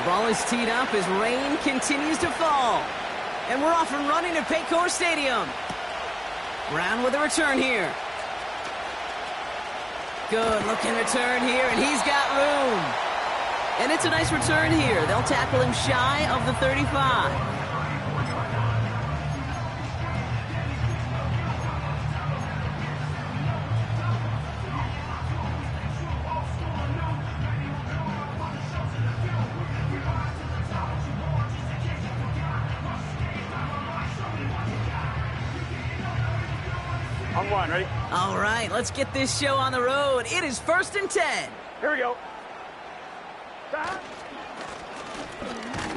Ball is teed up as rain continues to fall. And we're off and running at Paycor Stadium. Brown with a return here. Good looking return here, and he's got room. And it's a nice return here. They'll tackle him shy of the 35. On one, ready? All right, let's get this show on the road. It is 1st and 10. Here we go.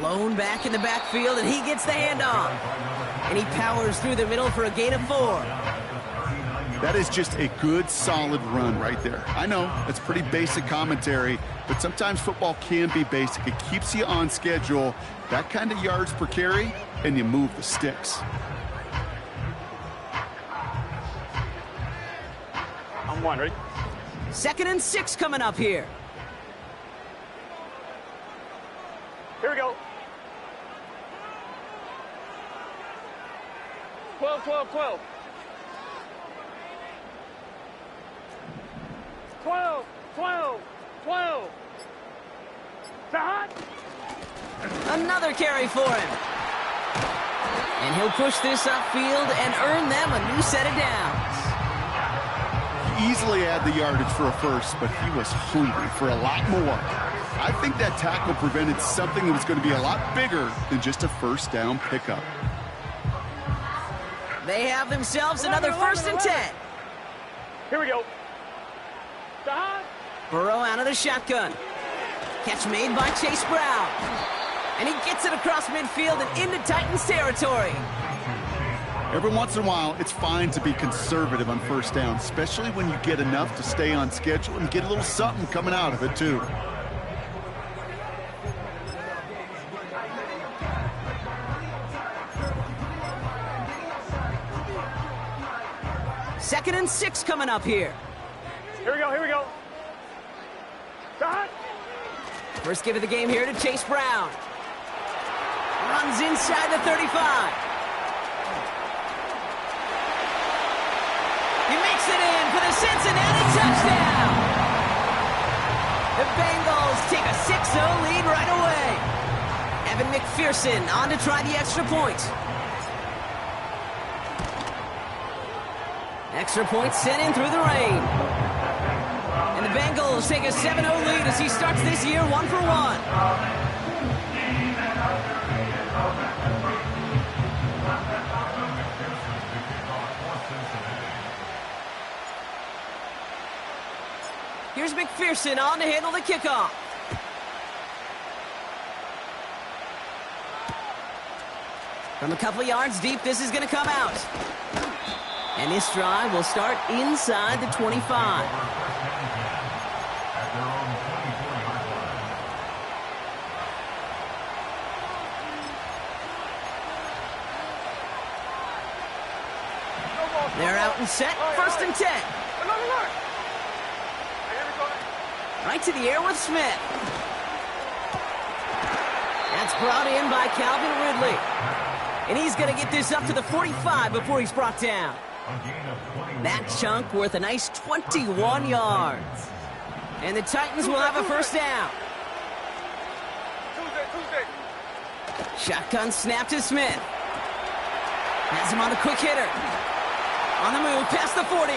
Lone back in the backfield, and he gets the handoff. And he powers through the middle for a gain of 4. That is just a good, solid run right there. I know, it's pretty basic commentary, but sometimes football can be basic. It keeps you on schedule, that kind of yards per carry, and you move the sticks. On one, ready? 2nd and 6 coming up here. Here we go. 12, 12, 12. 12, 12, 12. Another carry for him. And he'll push this upfield and earn them a new set of downs. Easily had the yardage for a first, but he was hungry for a lot more. I think that tackle prevented something that was going to be a lot bigger than just a first down pickup. They have themselves another 1st and 10. Here we go. Burrow out of the shotgun. Catch made by Chase Brown. And he gets it across midfield and into Titans territory. Every once in a while, it's fine to be conservative on first down, especially when you get enough to stay on schedule and get a little something coming out of it, too. Second and 6 coming up here. Here we go, here we go. First give of the game here to Chase Brown. Runs inside the 35. He makes it in for the Cincinnati touchdown. The Bengals take a 6-0 lead right away. Evan McPherson on to try the extra point. Extra point sent in through the rain. And the Bengals take a 7-0 lead as he starts this year 1 for 1. Here's McPherson on to handle the kickoff. From a couple of yards deep, this is going to come out. And this drive will start inside the 25. They're out and set. 1st and 10. Right to the air with Smith. That's brought in by Calvin Ridley. And he's going to get this up to the 45 before he's brought down. That chunk worth a nice 21 yards. And the Titans will have a first down. Shotgun snap to Smith. Has him on the quick hitter. On the move, past the 40.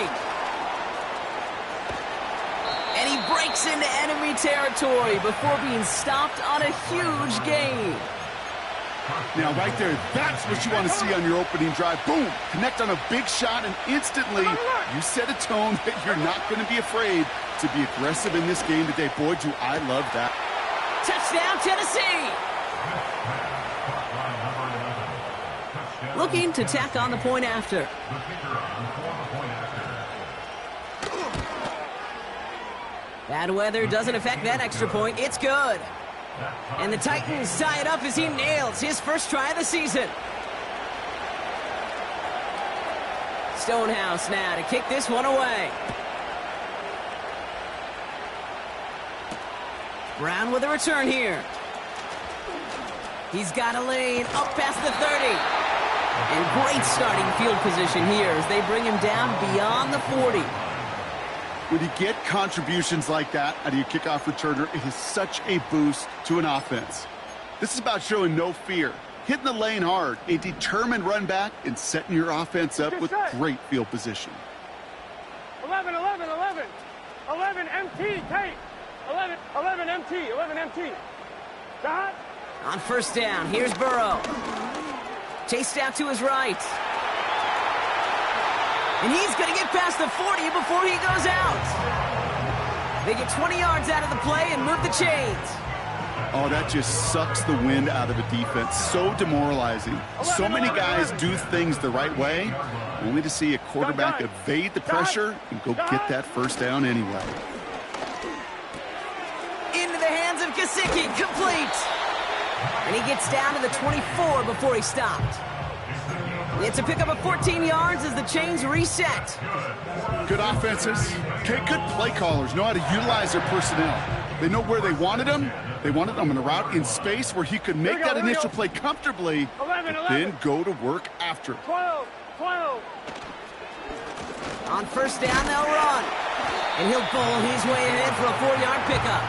And he breaks into enemy territory before being stopped on a huge gain. Now, right there, that's what you want to see on your opening drive. Boom! Connect on a big shot, and instantly you set a tone that you're not going to be afraid to be aggressive in this game today. Boy, do I love that. Touchdown, Tennessee! Looking to tack on the point after. Bad weather doesn't affect that extra point. It's good. And the Titans tie it up as he nails his first try of the season. Stonehouse now to kick this one away. Brown with a return here. He's got a lane up past the 30. And great starting field position here as they bring him down beyond the 40. When you get contributions like that out of your kickoff returner, it is such a boost to an offense. This is about showing no fear, hitting the lane hard, a determined run back, and setting your offense up with great field position. 11, 11, 11. 11 MT, Tate. 11 MT, 11 MT. Dot. On first down, here's Burrow. Chased out to his right. And he's going to get past the 40 before he goes out. They get 20 yards out of the play and move the chains. Oh, that just sucks the wind out of a defense. So demoralizing. So many guys do things the right way, only to see a quarterback evade the pressure and go get that first down anyway. Into the hands of Gesicki, complete. And he gets down to the 24 before he stopped. It's a pickup of 14 yards as the chains reset. Good offenses. Okay, good play callers know how to utilize their personnel. They know where they wanted them. They wanted them in a route in space where he could make that initial play comfortably, 11, then go to work after. 12, 12. On first down, they'll run. And he'll bowl his way ahead for a 4-yard pickup.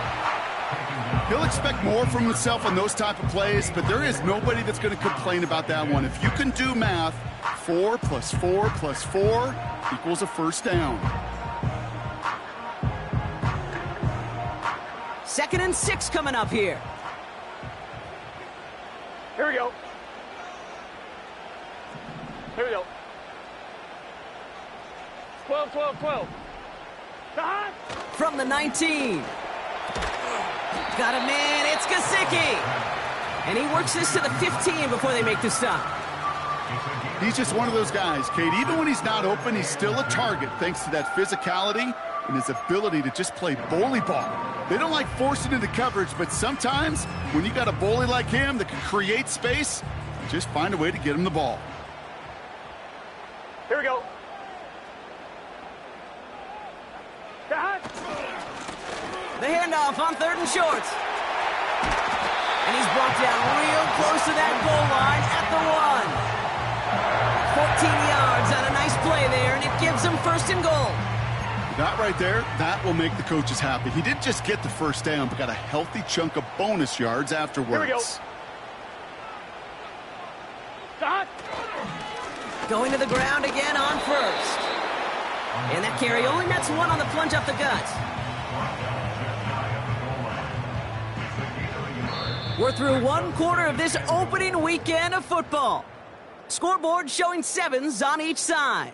He'll expect more from himself on those type of plays, but there is nobody that's going to complain about that one. If you can do math, 4 + 4 + 4 equals a first down. 2nd and 6 coming up here. Here we go. Here we go. 12, 12, 12. Dot. From the 19. Got a man, it's Gesicki. And he works this to the 15 before they make the stop. He's just one of those guys, Kate. Even when he's not open, he's still a target thanks to that physicality and his ability to just play bully ball. They don't like forcing into coverage, but sometimes when you got a bully like him that can create space, just find a way to get him the ball. Here we go. Dot. The handoff on 3rd and short. And he's brought down real close to that goal line at the 1. 14 yards on a nice play there, and it gives them 1st and goal. That right there, that will make the coaches happy. He didn't just get the first down, but got a healthy chunk of bonus yards afterwards. Here we go. Dot. Going to the ground again on first. And that carry only nets 1 on the plunge up the gut. We're through 1 quarter of this opening weekend of football. Scoreboard showing 7s on each side.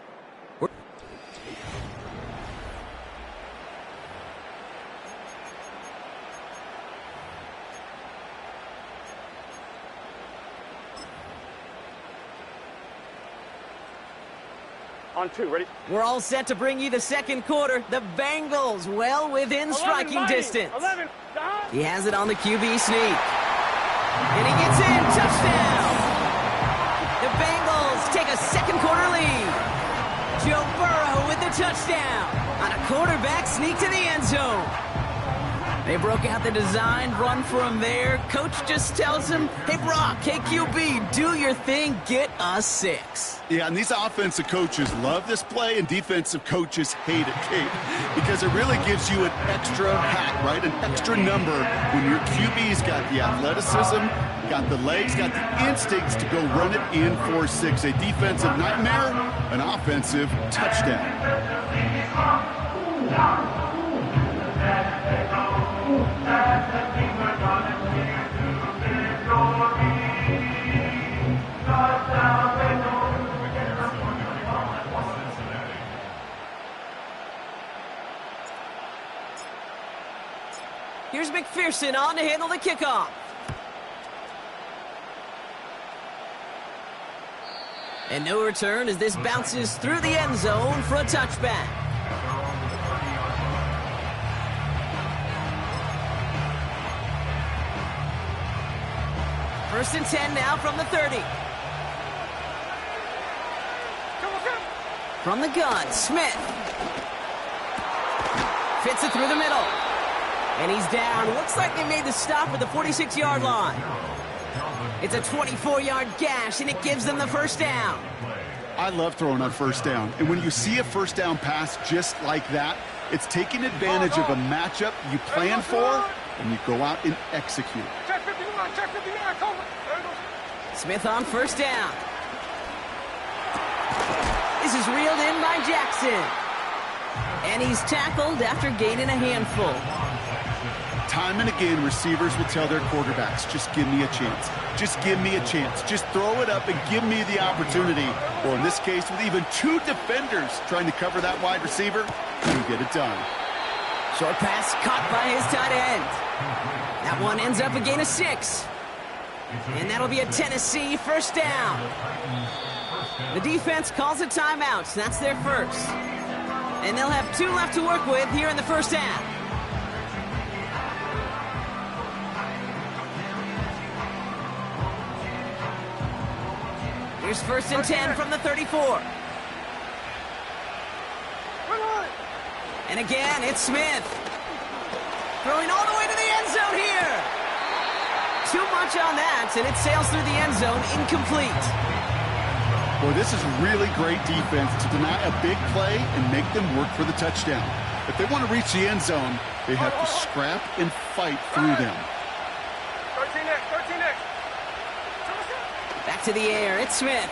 On 2, ready? We're all set to bring you the 2nd quarter. The Bengals well within striking distance. 11, dot. He has it on the QB sneak. And he gets in. Touchdown. The Bengals take a 2nd quarter lead. Joe Burrow with the touchdown on a quarterback sneak to the end zone. They broke out the design run from there. Coach just tells him, hey, Brock, hey, QB, do your thing, get us 6. Yeah, and these offensive coaches love this play, and defensive coaches hate it, Kate, because it really gives you an extra hat, right, an extra number when your QB's got the athleticism, got the legs, got the instincts to go run it in for 6. A defensive nightmare, an offensive touchdown. Here's McPherson on to handle the kickoff. And no return as this bounces through the end zone for a touchback. First and 10 now from the 30. From the gun, Smith. Fits it through the middle. And he's down. Looks like they made the stop at the 46-yard line. It's a 24-yard gash, and it gives them the first down. I love throwing on first down. And when you see a first down pass just like that, it's taking advantage of a matchup you plan for, and you go out and execute. Check 59, check 59, cover. Smith on first down. This is reeled in by Jackson. And he's tackled after gaining a handful. Time and again, receivers will tell their quarterbacks, just give me a chance. Just give me a chance. Just throw it up and give me the opportunity. Or in this case, with even two defenders trying to cover that wide receiver, you get it done. Short pass caught by his tight end. That one ends up a gain of 6. And that'll be a Tennessee first down. The defense calls a timeout, so that's their first. And they'll have 2 left to work with here in the first half. Here's first and 10 from the 34. And again, it's Smith. Throwing all the way to the end zone here. Too much on that, and it sails through the end zone, incomplete. Boy, this is really great defense to deny a big play and make them work for the touchdown. If they want to reach the end zone, they have to scrap and fight through them. 13 next. Back to the air, it's Smith.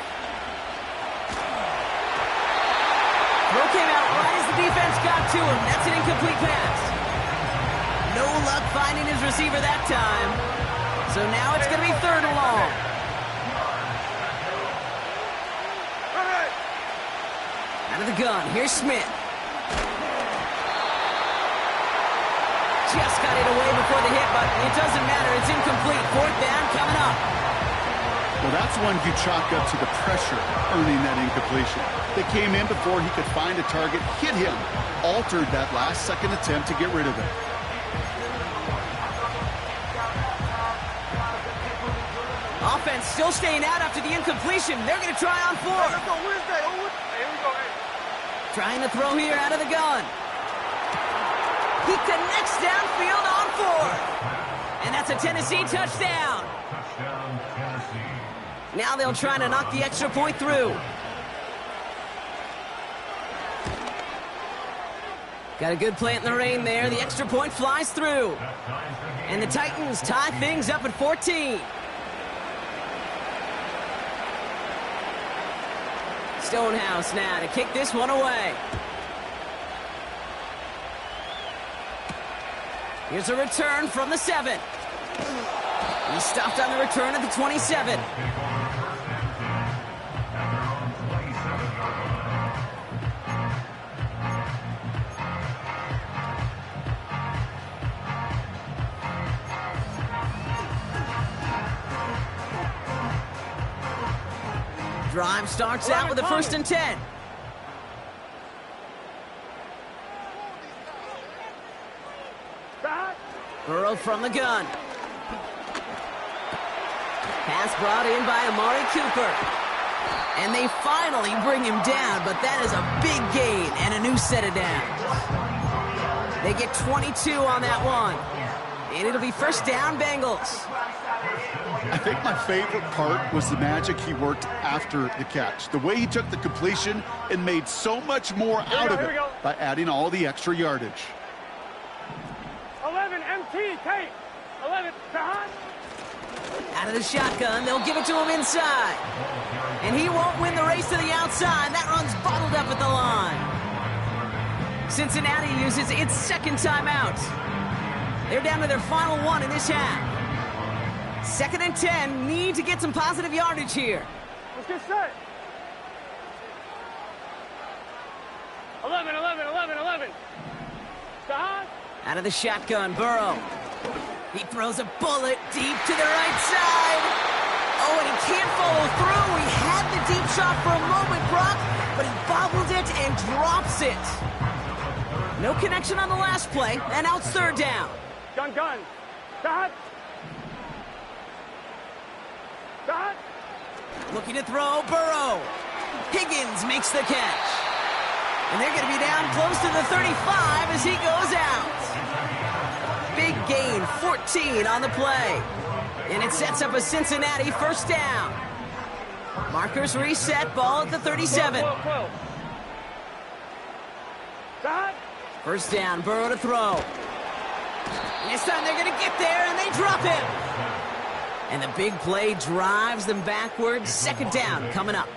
Throw came out right as the defense got to him. That's an incomplete pass. No luck finding his receiver that time. So now it's going to be 3rd and long. Out of the gun, here's Smith. Just got it away before the hit, but it doesn't matter. It's incomplete. 4th down coming up. Well, that's one you chalk up to the pressure earning that incompletion. They came in before he could find a target, hit him, altered that last-second attempt to get rid of it. Offense still staying out after the incompletion. They're going to try on 4. Trying to throw here out of the gun. He connects downfield on 4. And that's a Tennessee touchdown. Now they'll try to knock the extra point through. Got a good plant in the rain there. The extra point flies through. And the Titans tie things up at 14. Stonehouse now to kick this one away. Here's a return from the 7. He stopped on the return at the 27. Drive starts out with a 1st and 10. Burrow from the gun. Pass brought in by Amari Cooper. And they finally bring him down, but that is a big gain and a new set of downs. They get 22 on that one. And it'll be first down, Bengals. I think my favorite part was the magic he worked after the catch. The way he took the completion and made so much more out of it by adding all the extra yardage. 11, MT, tape. 11, behind. Out of the shotgun, they'll give it to him inside. And he won't win the race to the outside. That run's bottled up at the line. Cincinnati uses its 2nd timeout. They're down to their final one in this half. 2nd and 10, need to get some positive yardage here. Let's get set. 11. Behind. Out of the shotgun, Burrow. He throws a bullet deep to the right side. Oh, and he can't follow through. He had the deep shot for a moment, Brock, but he bobbled it and drops it. No connection on the last play, and now it's 3rd down. Gun. Behind. Looking to throw, Burrow. Higgins makes the catch. And they're going to be down close to the 35 as he goes out. Big gain, 14 on the play. And it sets up a Cincinnati first down. Markers reset, ball at the 37. 12. First down, Burrow to throw. And this time they're going to get there, and they drop him. And the big play drives them backwards. Second down coming up.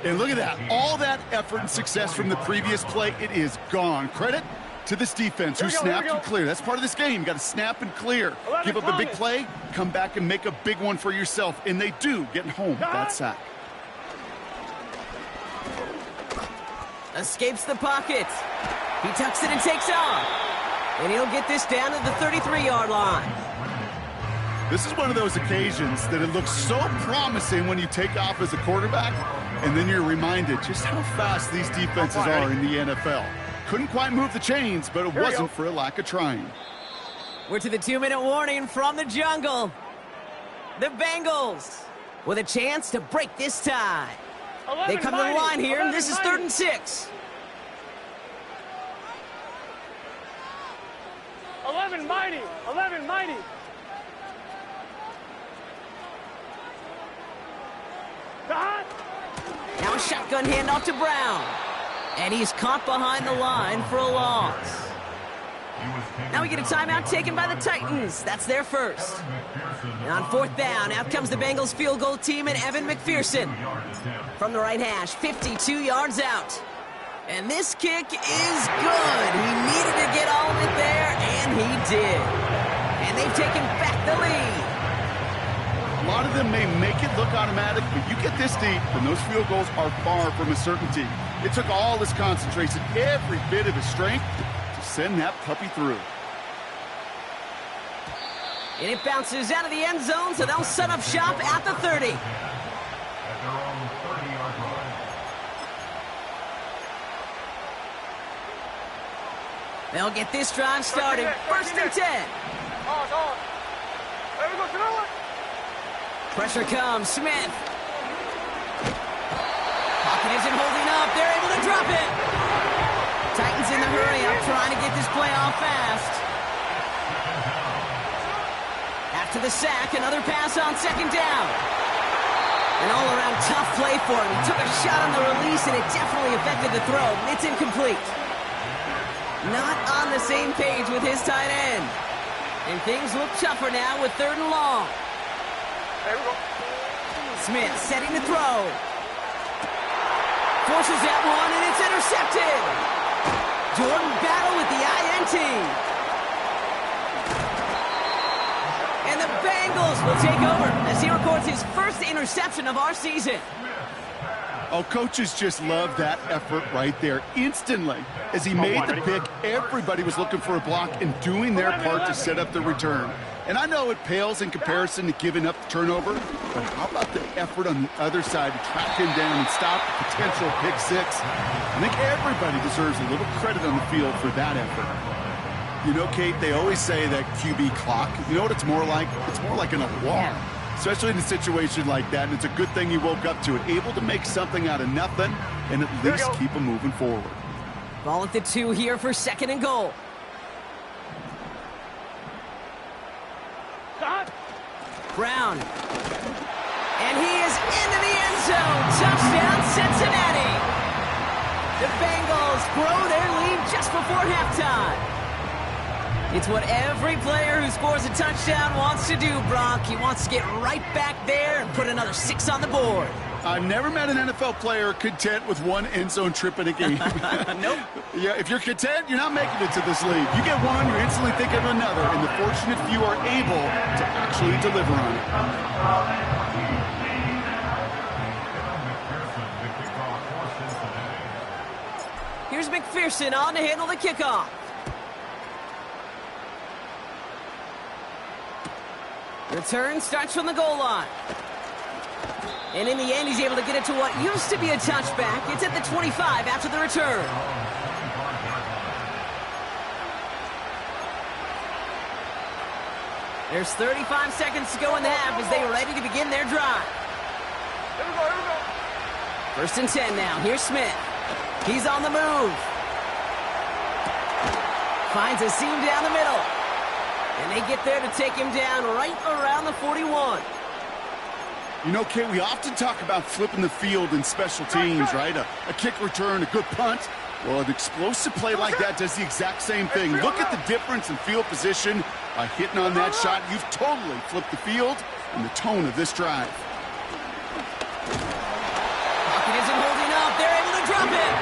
And look at that. All that effort and success from the previous play, it is gone. Credit to this defense who snapped and cleared. That's part of this game. You got to snap and clear. Give up a big play, come back and make a big one for yourself. And they do, getting home with that sack. Escapes the pocket. He tucks it and takes off. And he'll get this down to the 33-yard line. This is one of those occasions that it looks so promising when you take off as a quarterback, and then you're reminded just how fast these defenses are in the NFL. Couldn't quite move the chains, but it wasn't for a lack of trying. We're to the 2-minute warning from the jungle. The Bengals with a chance to break this tie. They come to the line here, and this is 3rd and 6. 11 mighty. Now a shotgun handoff to Brown. And he's caught behind the line for a loss. Now we get a timeout taken by the Titans. That's their first. And on 4th down, out comes the Bengals field goal team and Evan McPherson. From the right hash, 52 yards out. And this kick is good. He needed to get all of it there, and he did. And they've taken back the lead. A lot of them may make it look automatic, but you get this deep, and those field goals are far from a certainty. It took all his concentration, every bit of his strength, to send that puppy through. And it bounces out of the end zone, so they'll set up shop at the 30. They'll get this drive started. 1st and 10. Pressure comes. Smith. Pocket isn't holding up. They're able to drop it. Titans in the hurry up, trying to get this play off fast. After the sack, another pass on 2nd down. An all-around tough play for him. He took a shot on the release, and it definitely affected the throw. It's incomplete. Not on the same page with his tight end. And things look tougher now with 3rd and long. Smith setting the throw. Forces that one, and it's intercepted. Jordan Battle with the INT. And the Bengals will take over as he records his first interception of our season. Oh, coaches just love that effort right there. Instantly, as he made the pick, everybody was looking for a block and doing their part to set up the return. And I know it pales in comparison to giving up the turnover, but how about the effort on the other side to track him down and stop the potential pick six? I think everybody deserves a little credit on the field for that effort. You know, Kate, they always say that QB clock. You know what it's more like? It's more like an alarm. Especially in a situation like that, and it's a good thing you woke up to it. Able to make something out of nothing and at least keep them moving forward. Ball at the 2 here for 2nd and goal. Brown. And he is into the end zone. Touchdown, Cincinnati. The Bengals grow their lead just before halftime. It's what every player who scores a touchdown wants to do, Brock. He wants to get right back there and put another 6 on the board. I've never met an NFL player content with one end zone trip in a game. Nope. Yeah, if you're content, you're not making it to this league. You get one, you're instantly thinking of another, and the fortunate few are able to actually deliver on it. Here's McPherson on to handle the kickoff. Return starts from the goal line. And in the end, he's able to get it to what used to be a touchback. It's at the 25 after the return. There's 35 seconds to go in the half as they are ready to begin their drive. Here we go. 1st and 10 now. Here's Smith. He's on the move. Finds a seam down the middle. And they get there to take him down right around the 41. You know, Kate, we often talk about flipping the field in special teams, right? A kick return, a good punt. Well, an explosive play like that does the exact same thing. Look at the difference in field position. By hitting on that shot, you've totally flipped the field and the tone of this drive. Pocket isn't holding up. They're able to drop it.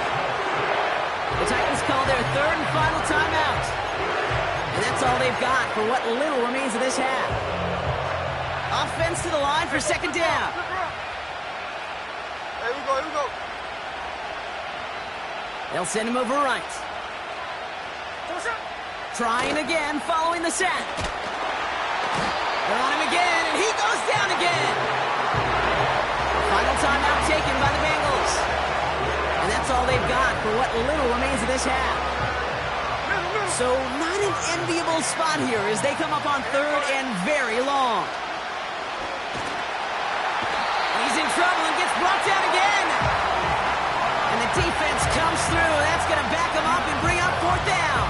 The Titans call their third and final timeout. And that's all they've got for what little remains of this half. Offense to the line for second down. Here we go, here we go. They'll send him over right. Trying again, following the sack. They're on him again, and he goes down again. Final timeout taken by the Bengals. And that's all they've got for what little remains of this half. So not an enviable spot here as they come up on third and very long. He's in trouble and gets brought down again. And the defense comes through. That's going to back him up and bring up fourth down.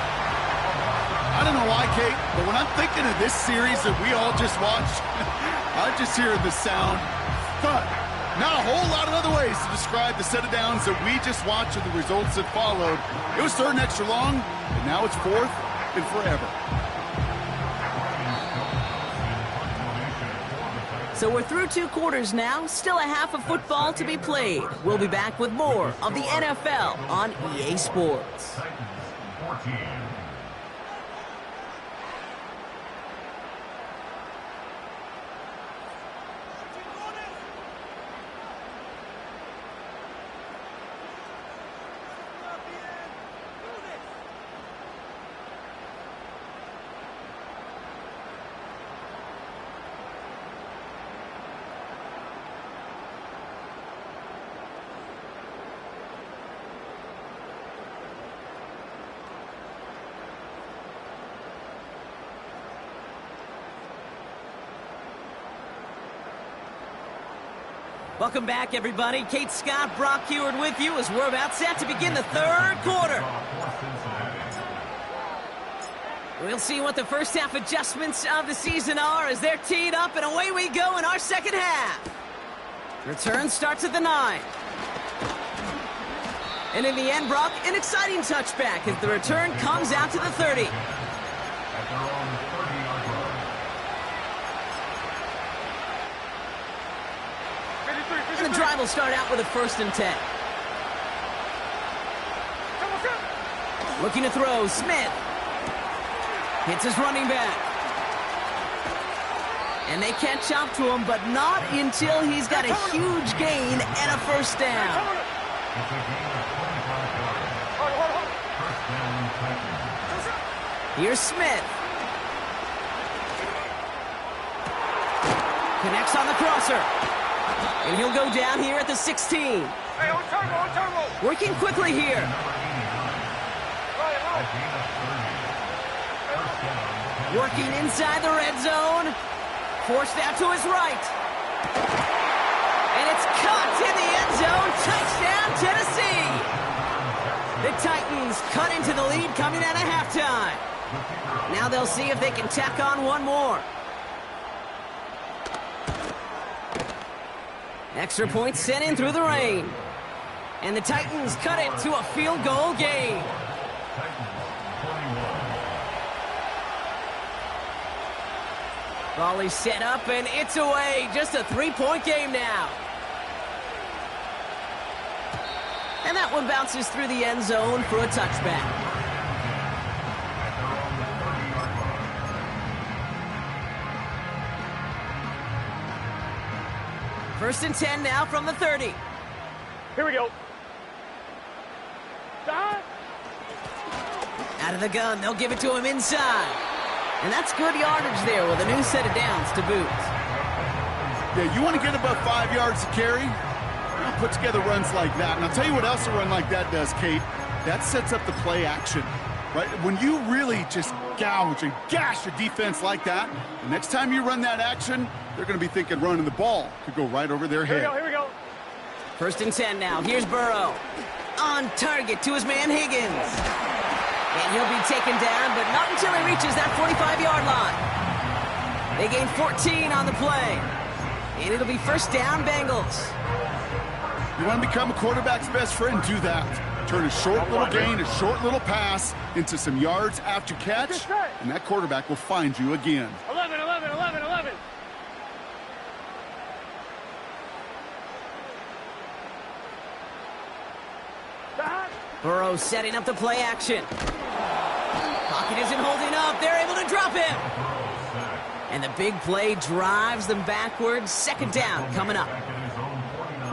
I don't know why, Kate, but when I'm thinking of this series that we all just watched, I just hear the sound thud. Not a whole lot of other ways to describe the set of downs that we just watched and the results that followed. It was third and extra long, and now it's fourth and forever. So we're through 2 quarters now, still a half of football to be played. We'll be back with more of the NFL on EA Sports. Welcome back, everybody. Kate Scott, Brock Heward with you as we're about set to begin the third quarter. We'll see what the first half adjustments of the season are as they're teed up, and away we go in our second half. Return starts at the 9. And in the end, Brock, an exciting touchback as the return comes out to the 30. And the drive will start out with a 1st and 10. Looking to throw, Smith. Hits his running back. And they catch up to him, but not until he's got a huge gain and a 1st down. Here's Smith. Connects on the crosser. And he'll go down here at the 16. Hey, on turbo. Working quickly here. Working inside the red zone. Forced out to his right. And it's caught in the end zone. Touchdown, Tennessee. The Titans cut into the lead coming out of halftime. Now they'll see if they can tack on one more. Extra point sent in through the rain. And the Titans cut it to a field goal game. Volley set up, and it's away. Just a 3-point game now. And that one bounces through the end zone for a touchback. First and 10 now from the 30. Here we go. Out of the gun, they'll give it to him inside. And that's good yardage there with a new set of downs to boot. Yeah, you want to get above 5 yards to carry? Well, put together runs like that. And I'll tell you what else a run like that does, Kate. That sets up the play action. Right? When you really just gouge and gash a defense like that, the next time you run that action, they're going to be thinking running the ball could go right over their head. Here we go. First and 10 now. Here's Burrow. On target to his man Higgins. And He'll be taken down, but not until he reaches that 45-yard line. They gain 14 on the play. And it'll be first down, Bengals. You want to become a quarterback's best friend, do that. Turn a short little gain, a short little pass into some yards after catch, and that quarterback will find you again. 11, 11, 11, 11. Burrow setting up the play action. Pocket isn't holding up. They're able to drop him. And the big play drives them backwards. Second down coming up.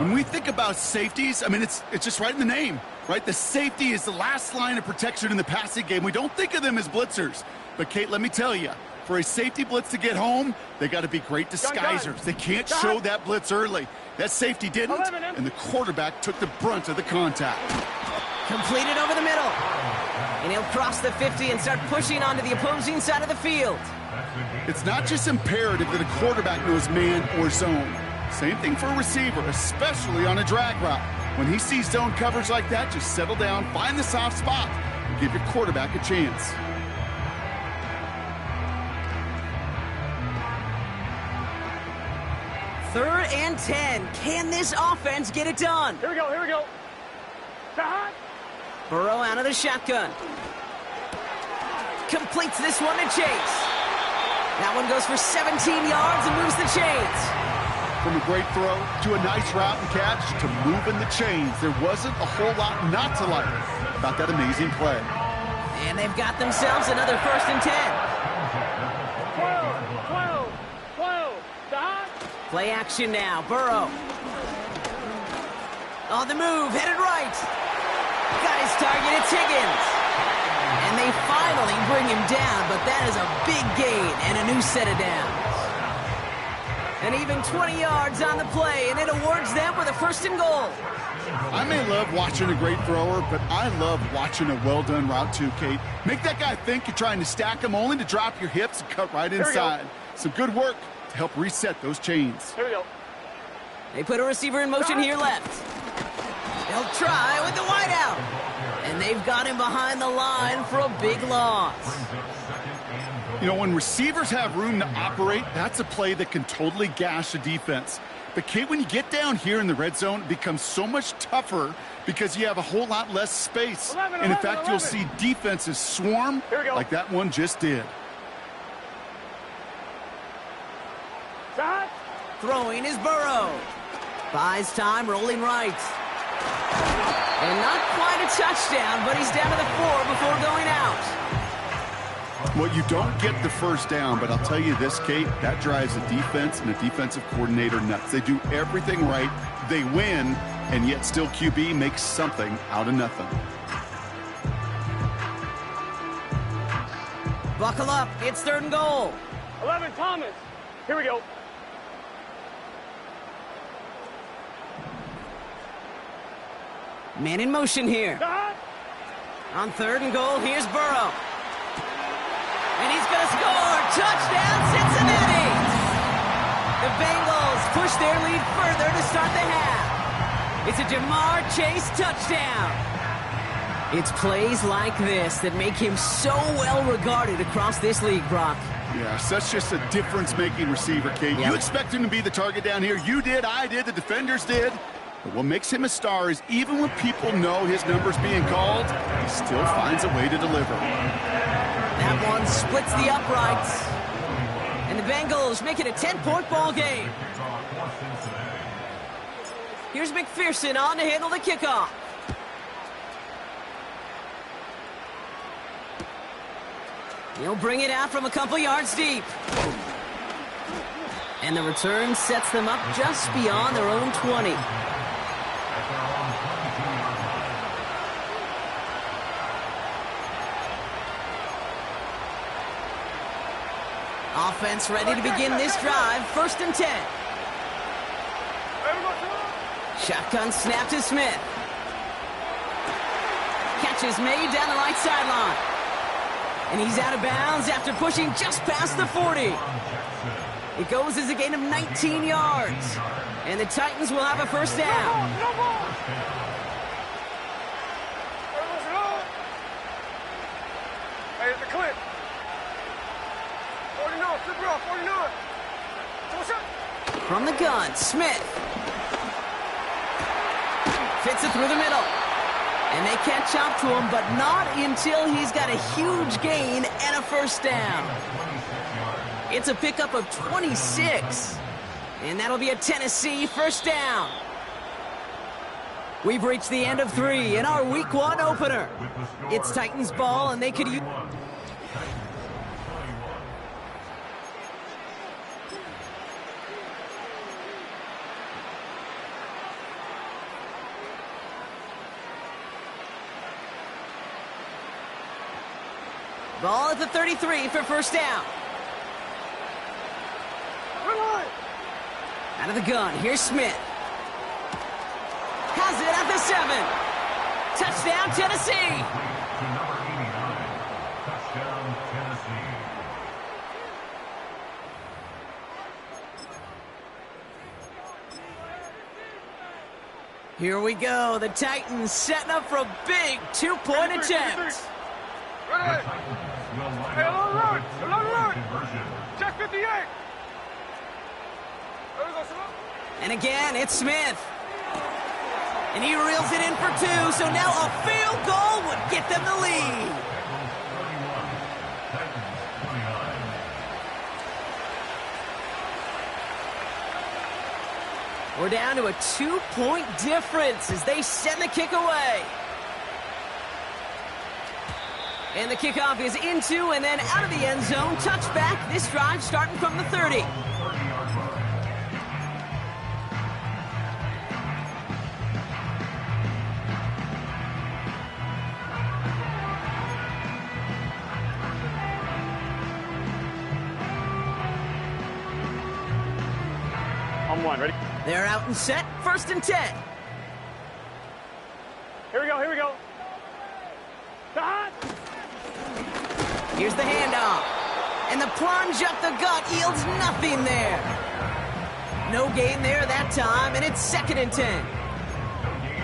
When we think about safeties, I mean, it's just right in the name, right? The safety is the last line of protection in the passing game. We don't think of them as blitzers. But, Kate, let me tell you, for a safety blitz to get home, they got to be great disguisers. They can't show that blitz early. That safety didn't, and the quarterback took the brunt of the contact. Completed over the middle. And he'll cross the 50 and start pushing onto the opposing side of the field. It's not just imperative that a quarterback knows man or zone. Same thing for a receiver, especially on a drag route. When he sees zone coverage like that, just settle down, find the soft spot, and give your quarterback a chance. Third and 10. Can this offense get it done? Here we go, here we go. Burrow out of the shotgun. Completes this one to Chase. That one goes for 17 yards and moves the chains. From a great throw to a nice route and catch to moving the chains, there wasn't a whole lot not to like about that amazing play. And they've got themselves another first and 10. 12, 12, 12. Play action now. Burrow. On the move, headed right. Got his target, it's Higgins. And they finally bring him down, but that is a big gain and a new set of downs. And even 20 yards on the play, and it awards them with a first and goal. I may love watching a great thrower, but I love watching a well-done route too, Kate. Make that guy think you're trying to stack him only to drop your hips and cut right inside. Some good work to help reset those chains. Here we go. They put a receiver in motion here left. They'll try with the wideout. And they've got him behind the line for a big loss. You know, when receivers have room to operate, that's a play that can totally gash a defense. But, Kate, when you get down here in the red zone, it becomes so much tougher because you have a whole lot less space. 11, and, in fact, 11. you'll see defenses swarm like that one just did. Throwing is Burrow. Buys time, rolling right. And not quite a touchdown, but he's down to the 4 before going out. Well, you don't get the first down, but I'll tell you this, Kate, that drives a defense and a defensive coordinator nuts. They do everything right, they win, and yet still QB makes something out of nothing. Buckle up, it's third and goal. 11, Thomas. Here we go. Man in motion here. On third and goal, here's Burrow. And he's going to score. Touchdown, Cincinnati! The Bengals push their lead further to start the half. It's a Jamar Chase touchdown. It's plays like this that make him so well regarded across this league, Brock. Yeah, such just a difference-making receiver, Kate. Yep. You expect him to be the target down here. You did, I did, the defenders did. But what makes him a star is even when people know his number's being called, he still finds a way to deliver. That one splits the uprights. And the Bengals make it a 10-point ball game. Here's McPherson on to handle the kickoff. He'll bring it out from a couple yards deep. And the return sets them up just beyond their own 20. Offense ready to begin this drive. First and 10. Shotgun snap to Smith. Catch is made down the right sideline. And he's out of bounds after pushing just past the 40. It goes as a gain of 19 yards. And the Titans will have a first down. No ball. Hey, it's the clip. 49, flip it off, 49. What's up? From the gun, Smith. Fits it through the middle. And they catch up to him, but not until he's got a huge gain and a first down. It's a pickup of 26. And that'll be a Tennessee first down. We've reached the end of 3 in our Week 1 opener. It's Titans ball, and they could use... Ball at the 33 for first down. Out of the gun, here's Smith. Has it at the 7. Touchdown, Tennessee. Touchdown, Tennessee. Here we go. The Titans setting up for a big 2-point attempt. Ready? Hey, along the road. Check 58. And again, it's Smith. And he reels it in for 2, so now a field goal would get them the lead. We're down to a 2-point difference as they send the kick away. And the kickoff is into and then out of the end zone. Touchback. This drive starting from the 30. On 1, ready? They're out and set. 1st and 10. Here we go, here we go. The hot. Here's the handoff. And the plunge up the gut yields nothing there. No gain there that time, and it's 2nd and 10.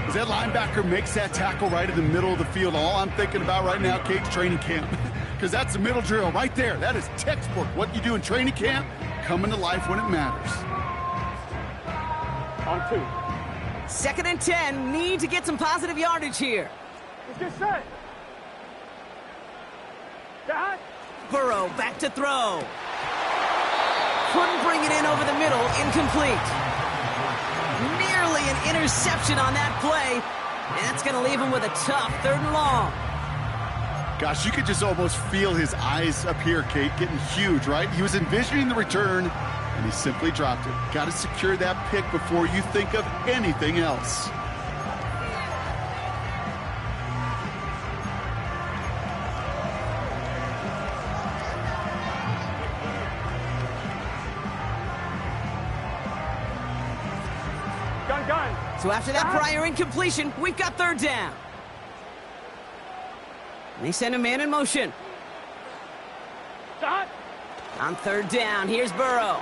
As that linebacker makes that tackle right in the middle of the field, all I'm thinking about right now, Kate's training camp. Because that's the middle drill right there. That is textbook. What you do in training camp, coming to life when it matters. On 2. 2nd and 10. Need to get some positive yardage here. Let's get set. The hot. Burrow back to throw. Couldn't bring it in over the middle. Incomplete. Nearly an interception on that play. And that's going to leave him with a tough 3rd and long. Gosh, you could just almost feel his eyes up here, Kate, getting huge, right? He was envisioning the return, and he simply dropped it. Got to secure that pick before you think of anything else. Gun. So after that prior incompletion, we've got 3rd down. And they send a man in motion. The hot. On 3rd down, here's Burrow.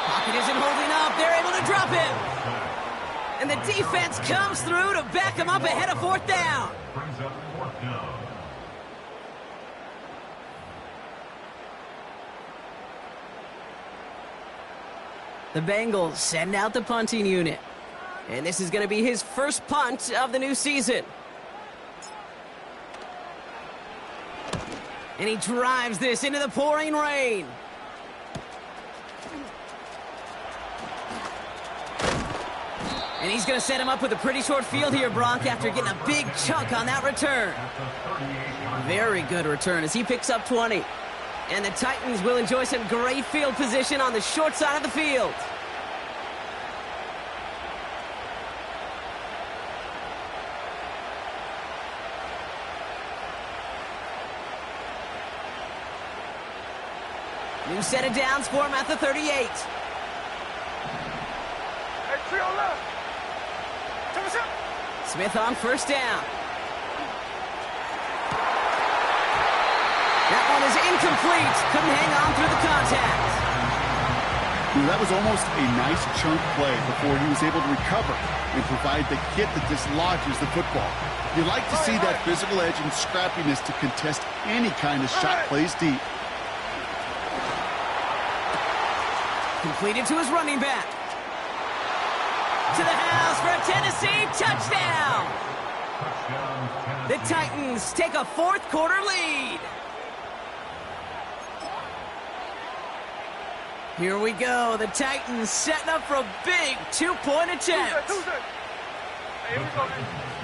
Pocket isn't holding up. They're able to drop him. And the defense comes through to back him up ahead of 4th down. Brings up 4th down. The Bengals send out the punting unit. And this is going to be his first punt of the new season. And he drives this into the pouring rain. And he's going to set him up with a pretty short field here, Bronk, after getting a big chunk on that return. Very good return as he picks up 20. And the Titans will enjoy some great field position on the short side of the field. New set of downs for him at the 38. Hey, trio left. Come on, Smith on 1st down. That one is incomplete. Couldn't hang on through the contact. That was almost a nice chunk play before he was able to recover and provide the hit that dislodges the football. You like to see that physical edge and scrappiness to contest any kind of shot plays deep. Completed to his running back. To the house for a Tennessee touchdown. The Titans take a fourth-quarter lead. Here we go. The Titans setting up for a big two-point attempt.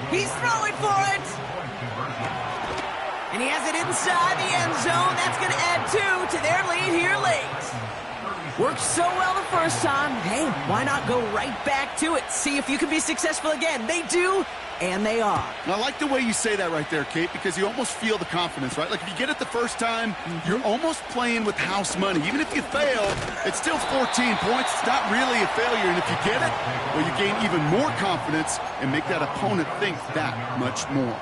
He's throwing for it. And he has it inside the end zone. That's going to add 2 to their lead here late. Worked so well the first time. Hey, why not go right back to it? See if you can be successful again. They do, and they are. I like the way you say that right there, Kate, because you almost feel the confidence, right? Like if you get it the first time, you're almost playing with house money. Even if you fail, it's still 14 points. It's not really a failure. And if you get it, well, you gain even more confidence and make that opponent think that much more.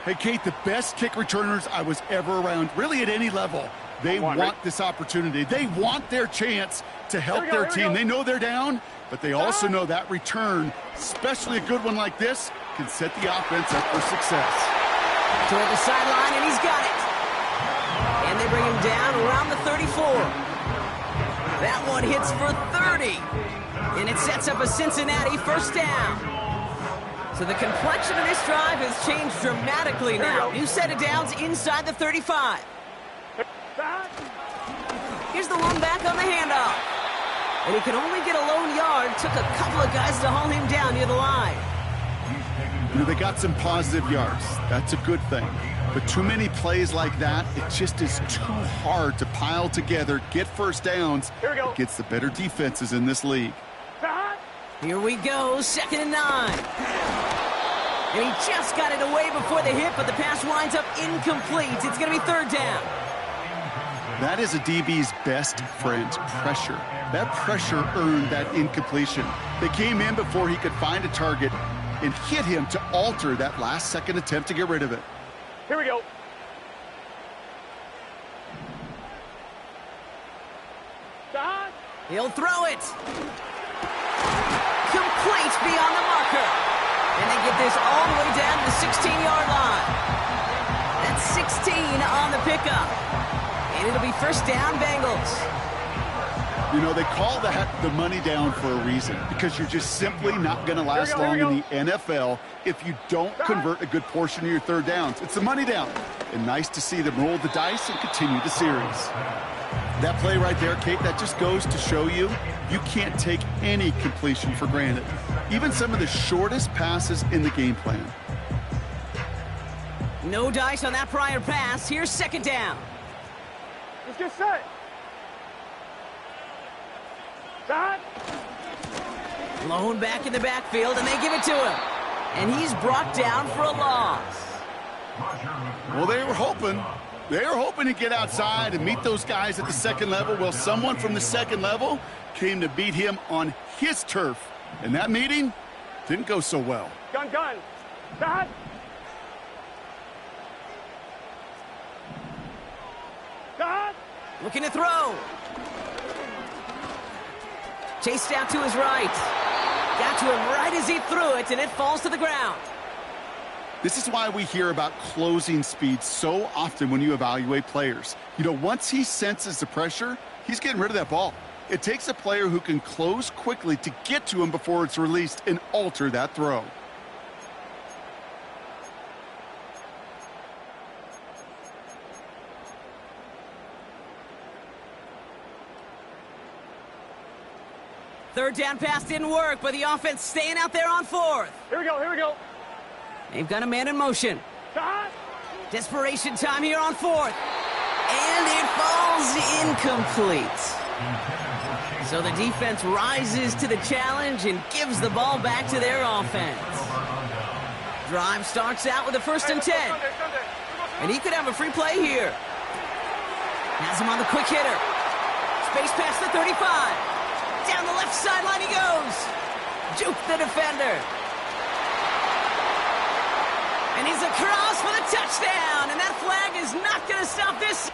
Hey, Kate, the best kick returners I was ever around, really at any level, they want this opportunity. They want their chance to help their team. They know they're down, but they also know that return, especially a good one like this, can set the offense up for success. Toward the sideline, and he's got it. And they bring him down around the 34. That one hits for 30. And it sets up a Cincinnati first down. So the complexion of this drive has changed dramatically now. New set of downs inside the 35. Here's the one back on the handoff. And he can only get a lone yard. Took a couple of guys to haul him down near the line. You know, they got some positive yards. That's a good thing. But too many plays like that, it just is too hard to pile together, get first downs. It gets the better defenses in this league. Here we go, 2nd and 9. And he just got it away before the hit, but the pass winds up incomplete. It's going to be 3rd down. That is a DB's best friend, pressure. That pressure earned that incompletion. They came in before he could find a target and hit him to alter that last-second attempt to get rid of it. Here we go. He'll throw it. Complete beyond the marker. And they get this all the way down to the 16-yard line. That's 16 on the pickup. And it'll be first down, Bengals. You know, they call that the money down for a reason, because you're just simply not going to last long in the NFL if you don't convert a good portion of your 3rd downs. It's the money down. And nice to see them roll the dice and continue the series. That play right there, Kate, that just goes to show you, you can't take any completion for granted. Even some of the shortest passes in the game plan. No dice on that prior pass. Here's 2nd down. Let's get set. Stop. Lone back in the backfield, and they give it to him. And he's brought down for a loss. Well, they were hoping to get outside and meet those guys at the 2nd level. Well, someone from the 2nd level came to beat him on his turf. And that meeting didn't go so well. Gun. Stop. Stop. Looking to throw. Chased out to his right. Got to him right as he threw it, and it falls to the ground. This is why we hear about closing speed so often when you evaluate players. You know, once he senses the pressure, he's getting rid of that ball. It takes a player who can close quickly to get to him before it's released and alter that throw. Third down pass didn't work, but the offense staying out there on 4th. Here we go. They've got a man in motion. Stop. Desperation time here on 4th. And it falls incomplete. So the defense rises to the challenge and gives the ball back to their offense. Drive starts out with a 1st and 10. And he could have a free play here. Has him on the quick hitter. Space past the 35. Down the left sideline he goes. Juke the defender. And he's across for the touchdown. And that flag is not going to stop this.